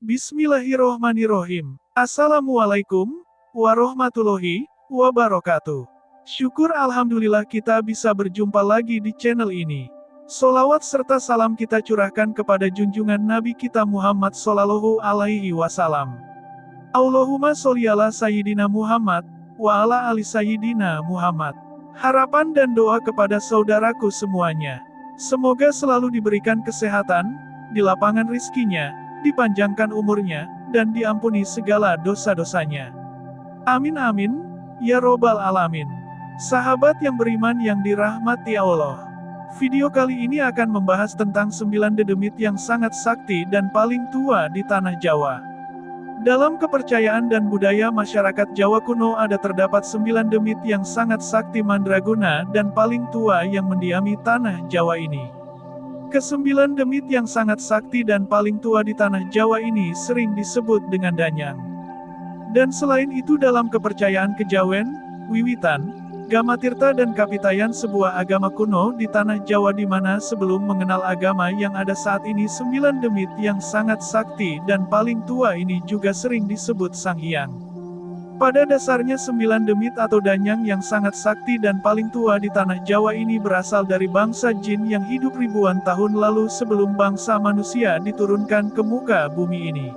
Bismillahirrohmanirrohim. Assalamualaikum warahmatullahi wabarakatuh. Syukur alhamdulillah kita bisa berjumpa lagi di channel ini. Sholawat serta salam kita curahkan kepada junjungan Nabi kita Muhammad Sallallahu Alaihi Wasallam. Allahumma sholli ala Sayyidina Muhammad, wa ala ali Sayyidina Muhammad. Harapan dan doa kepada saudaraku semuanya. Semoga selalu diberikan kesehatan, dilapangkan rizkinya, dipanjangkan umurnya, dan diampuni segala dosa-dosanya. Amin amin, ya robbal alamin. Sahabat yang beriman yang dirahmati Allah. Video kali ini akan membahas tentang 9 dedemit yang sangat sakti dan paling tua di tanah Jawa. Dalam kepercayaan dan budaya masyarakat Jawa kuno terdapat 9 demit yang sangat sakti mandraguna dan paling tua yang mendiami tanah Jawa ini. Kesembilan demit yang sangat sakti dan paling tua di tanah Jawa ini sering disebut dengan danyang. Dan selain itu dalam kepercayaan kejawen, wiwitan, gamatirta dan kapitayan sebuah agama kuno di tanah Jawa di mana sebelum mengenal agama yang ada saat ini 9 demit yang sangat sakti dan paling tua ini juga sering disebut Sang Hyang. Pada dasarnya 9 demit atau danyang yang sangat sakti dan paling tua di tanah Jawa ini berasal dari bangsa jin yang hidup ribuan tahun lalu sebelum bangsa manusia diturunkan ke muka bumi ini.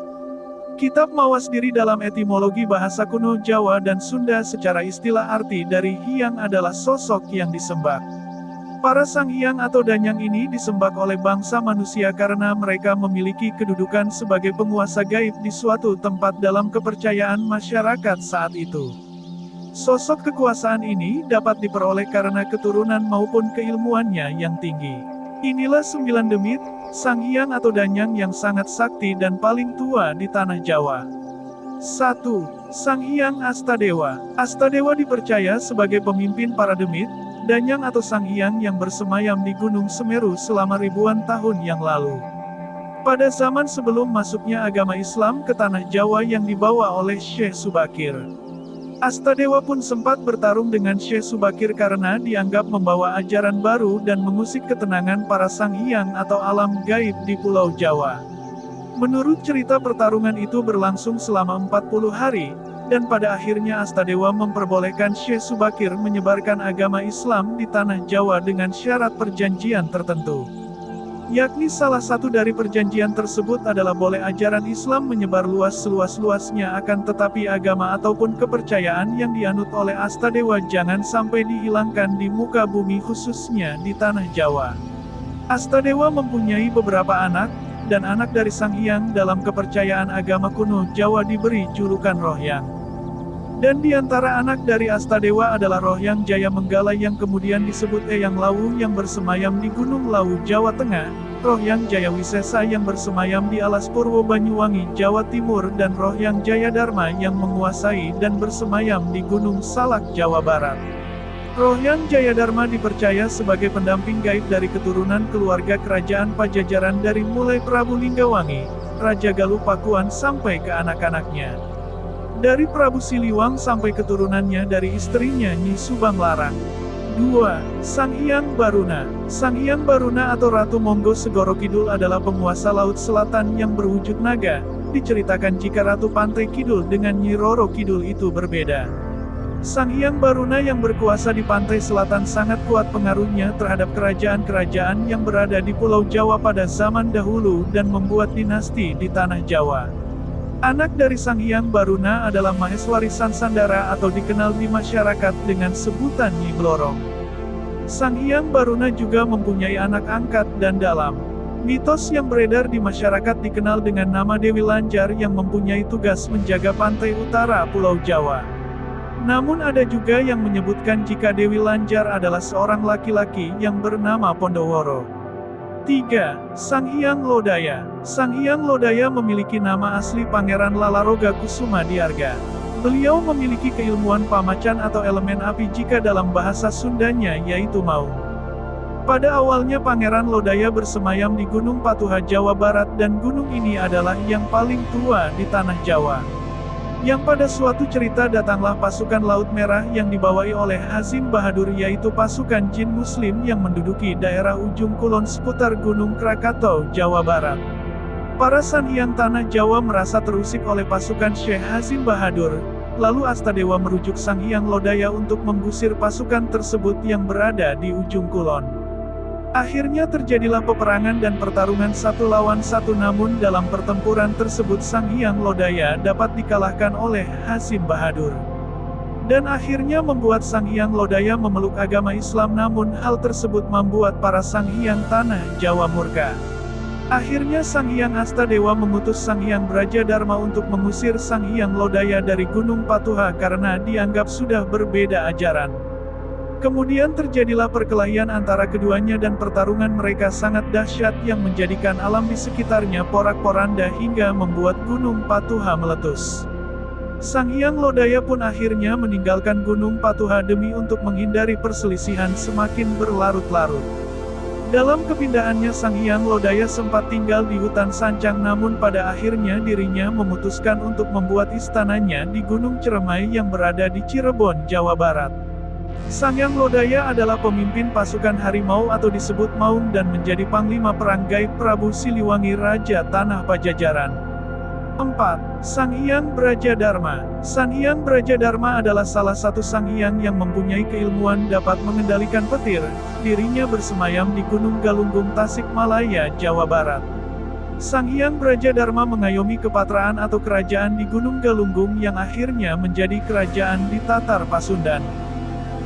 Kitab mawas diri dalam etimologi bahasa kuno Jawa dan Sunda secara istilah arti dari hyang adalah sosok yang disembah. Para sang hyang atau danyang ini disembah oleh bangsa manusia karena mereka memiliki kedudukan sebagai penguasa gaib di suatu tempat dalam kepercayaan masyarakat saat itu. Sosok kekuasaan ini dapat diperoleh karena keturunan maupun keilmuannya yang tinggi. Inilah 9 demit, sang hyang atau danyang yang sangat sakti dan paling tua di tanah Jawa. 1. Sang Hyang Astadewa. Astadewa dipercaya sebagai pemimpin para demit, danyang atau sang hyang yang bersemayam di Gunung Semeru selama ribuan tahun yang lalu. Pada zaman sebelum masuknya agama Islam ke tanah Jawa yang dibawa oleh Syekh Subakir, Astadewa pun sempat bertarung dengan Syekh Subakir karena dianggap membawa ajaran baru dan mengusik ketenangan para sang hyang atau alam gaib di Pulau Jawa. Menurut cerita pertarungan itu berlangsung selama 40 hari, dan pada akhirnya Astadewa memperbolehkan Syekh Subakir menyebarkan agama Islam di tanah Jawa dengan syarat perjanjian tertentu. Yakni salah satu dari perjanjian tersebut adalah boleh ajaran Islam menyebar luas seluas-luasnya akan tetapi agama ataupun kepercayaan yang dianut oleh Astadewa jangan sampai dihilangkan di muka bumi khususnya di tanah Jawa. Astadewa mempunyai beberapa anak, dan anak dari Sang Hyang dalam kepercayaan agama kuno Jawa diberi julukan Rohyang. Dan di antara anak dari Astadewa adalah Rohyang Jaya Menggala yang kemudian disebut Eyang Lawu yang bersemayam di Gunung Lawu Jawa Tengah, Rohyang Jaya Wisesa yang bersemayam di alas Purwo Banyuwangi Jawa Timur dan Rohyang Jaya Dharma yang menguasai dan bersemayam di Gunung Salak Jawa Barat. Rohyang Jayadharma dipercaya sebagai pendamping gaib dari keturunan keluarga kerajaan Pajajaran dari mulai Prabu Linggawangi, Raja Galuh Pakuan sampai ke anak-anaknya. Dari Prabu Siliwang sampai keturunannya dari istrinya Nyi Subang Larang. 2. Sang Hyang Baruna. Sang Hyang Baruna atau Ratu Monggo Segoro Kidul adalah penguasa Laut Selatan yang berwujud naga. Diceritakan jika Ratu Pantai Kidul dengan Nyi Roro Kidul itu berbeda. Sang Hyang Baruna yang berkuasa di pantai selatan sangat kuat pengaruhnya terhadap kerajaan-kerajaan yang berada di Pulau Jawa pada zaman dahulu dan membuat dinasti di tanah Jawa. Anak dari Sang Hyang Baruna adalah Maheswari Sansandara atau dikenal di masyarakat dengan sebutan Nyi Blorong. Sang Hyang Baruna juga mempunyai anak angkat dan dalam. Mitos yang beredar di masyarakat dikenal dengan nama Dewi Lanjar yang mempunyai tugas menjaga pantai utara Pulau Jawa. Namun ada juga yang menyebutkan jika Dewi Lanjar adalah seorang laki-laki yang bernama Pondoworo. 3. Sang Hyang Lodaya. Sang Hyang Lodaya memiliki nama asli Pangeran Lalaroga Kusuma Diarga. Beliau memiliki keilmuan pamacan atau elemen api jika dalam bahasa Sundanya yaitu maung. Pada awalnya Pangeran Lodaya bersemayam di Gunung Patuha Jawa Barat dan gunung ini adalah yang paling tua di tanah Jawa. Yang pada suatu cerita datanglah pasukan Laut Merah yang dibawahi oleh Hazim Bahadur yaitu pasukan jin muslim yang menduduki daerah ujung kulon seputar Gunung Krakatau, Jawa Barat. Para Sanhyang Tanah Jawa merasa terusik oleh pasukan Syekh Hasim Bahadur, lalu Astadewa merujuk Sanghyang Lodaya untuk menggusir pasukan tersebut yang berada di ujung kulon. Akhirnya terjadilah peperangan dan pertarungan 1 lawan 1, namun dalam pertempuran tersebut Sanghyang Lodaya dapat dikalahkan oleh Hasim Bahadur. Dan akhirnya membuat Sanghyang Lodaya memeluk agama Islam, namun hal tersebut membuat para Sanghyang Tanah Jawa murka. Akhirnya Sanghyang Astadewa mengutus Sanghyang Brajadharma untuk mengusir Sanghyang Lodaya dari Gunung Patuha karena dianggap sudah berbeda ajaran. Kemudian terjadilah perkelahian antara keduanya dan pertarungan mereka sangat dahsyat yang menjadikan alam di sekitarnya porak-poranda hingga membuat Gunung Patuha meletus. Sanghyang Lodaya pun akhirnya meninggalkan Gunung Patuha demi untuk menghindari perselisihan semakin berlarut-larut. Dalam kepindahannya Sanghyang Lodaya sempat tinggal di hutan Sancang, namun pada akhirnya dirinya memutuskan untuk membuat istananya di Gunung Ciremai yang berada di Cirebon, Jawa Barat. Sanghyang Lodaya adalah pemimpin pasukan harimau atau disebut Maung dan menjadi panglima perang gaib Prabu Siliwangi Raja Tanah Pajajaran. 4. Sanghyang Brajadharma. Sanghyang Brajadharma adalah salah satu Sanghyang yang mempunyai keilmuan dapat mengendalikan petir. Dirinya bersemayam di Gunung Galunggung, Tasikmalaya, Jawa Barat. Sanghyang Brajadharma mengayomi kepatraan atau kerajaan di Gunung Galunggung yang akhirnya menjadi kerajaan di Tatar Pasundan.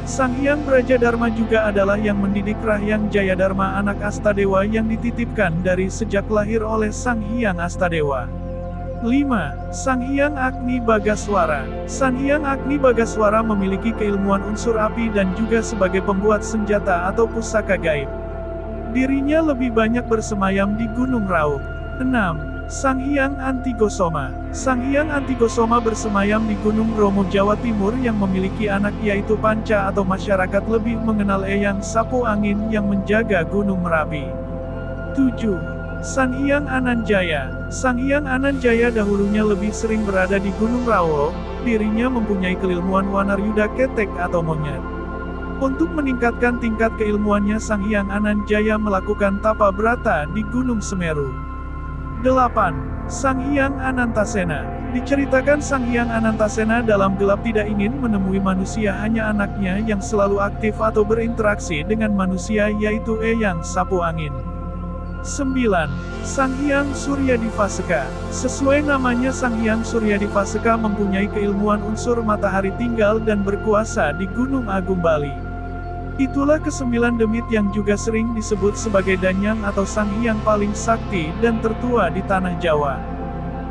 Sanghyang Brajadharma juga adalah yang mendidik Rahyang Jayadharma, anak Astadewa yang dititipkan dari sejak lahir oleh Sanghyang Astadewa. 5. Sanghyang Agni Bagaswara. Sanghyang Agni Bagaswara memiliki keilmuan unsur api dan juga sebagai pembuat senjata atau pusaka gaib. Dirinya lebih banyak bersemayam di Gunung Rauk. 6. Sanghyang Antigosoma. Sanghyang Antigosoma bersemayam di Gunung Bromo, Jawa Timur yang memiliki anak yaitu Panca atau masyarakat lebih mengenal Eyang Sapu Angin yang menjaga Gunung Merapi. 7. Sanghyang Ananjaya. Sanghyang Ananjaya dahulunya lebih sering berada di Gunung Rawo. Dirinya mempunyai keilmuan Wanaryuda ketek atau monyet. Untuk meningkatkan tingkat keilmuannya Sanghyang Ananjaya melakukan tapa brata di Gunung Semeru. 8. Sanghyang Anantasena. Diceritakan Sanghyang Anantasena dalam gelap tidak ingin menemui manusia, hanya anaknya yang selalu aktif atau berinteraksi dengan manusia yaitu Eyang Sapu Angin. 9. Sanghyang Suryadivaseka. Sesuai namanya, Sanghyang Suryadivaseka mempunyai keilmuan unsur matahari, tinggal dan berkuasa di Gunung Agung, Bali. Itulah ke-9 demit yang juga sering disebut sebagai Danyang atau Sanghyang paling sakti dan tertua di tanah Jawa.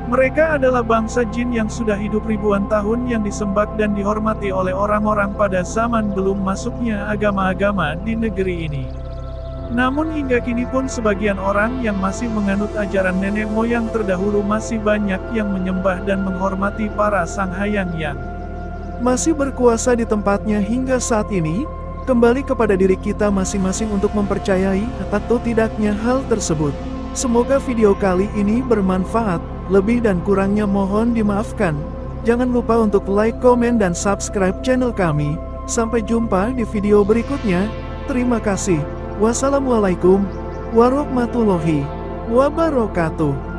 Mereka adalah bangsa jin yang sudah hidup ribuan tahun yang disembah dan dihormati oleh orang-orang pada zaman belum masuknya agama-agama di negeri ini. Namun hingga kini pun sebagian orang yang masih menganut ajaran nenek moyang terdahulu masih banyak yang menyembah dan menghormati para sanghayang yang masih berkuasa di tempatnya hingga saat ini. Kembali kepada diri kita masing-masing untuk mempercayai atau tidaknya hal tersebut. Semoga video kali ini bermanfaat, lebih dan kurangnya mohon dimaafkan. Jangan lupa untuk like, komen, dan subscribe channel kami. Sampai jumpa di video berikutnya. Terima kasih. Wassalamualaikum warahmatullahi wabarakatuh.